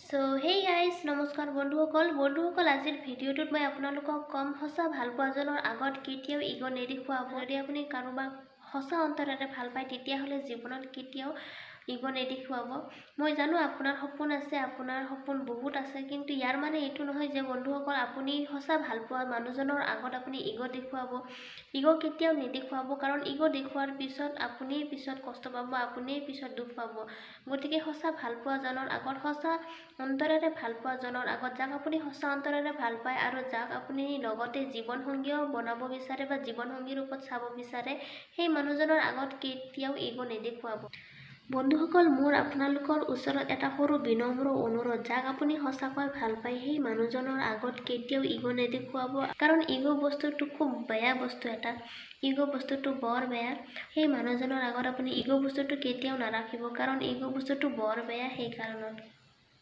Hey guys নমস্কাৰ বন্ধুসকল আজিৰ ভিডিঅ'টোত মই আপোনালোকক কম সঁচা ভালপোৱাজনৰ আগত কেতিয়াও ইগ' নেদেখুৱাব। যদি আপুনি কাৰোবাক সঁচা অন্তৰেৰে ভাল পায় তেতিয়াহ'লে জীৱনত কেতিয়াও ইগ' নেদেখুৱাব। মই জানো আপোনাৰ সপোন আছে, আপোনাৰ সপোন বহুত আছে, কিন্তু ইয়াৰ মানে এইটো নহয় যে বন্ধুসকল আপুনি সঁচা ভালপোৱা মানুহজনৰ আগত আপুনি ইগ' দেখুৱাব। ইগ' কেতিয়াও নেদেখুৱাব, কাৰণ ইগ' দেখুওৱাৰ পিছত আপুনিয়ে পিছত কষ্ট পাব, আপুনিয়ে পিছত দুখ পাব। গতিকে সঁচা ভালপোৱাজনৰ আগত, সঁচা অন্তৰেৰে ভালপোৱাজনৰ আগত, যাক আপুনি সঁচা অন্তৰেৰে ভাল পায় আৰু যাক আপুনি লগতে জীৱনসংগীও বনাব বিচাৰে বা জীৱনসংগীৰ ৰূপত চাব বিচাৰে, সেই মানুহজনৰ আগত কেতিয়াও ইগ' নেদেখুৱাব। বন্ধুসকল, মোৰ আপোনালোকৰ ওচৰত এটা সৰু বিনম্ৰ অনুৰোধ, যাক আপুনি সঁচাকৈ ভাল পায় সেই মানুহজনৰ আগত কেতিয়াও ইগ' নেদেখুৱাব, কাৰণ ইগ' বস্তুটো খুব বেয়া বস্তু এটা। ইগ' বস্তুটো বৰ বেয়া। সেই মানুহজনৰ আগত আপুনি ইগ' বস্তুটো কেতিয়াও নাৰাখিব, কাৰণ ইগ' বস্তুটো বৰ বেয়া। সেই কাৰণত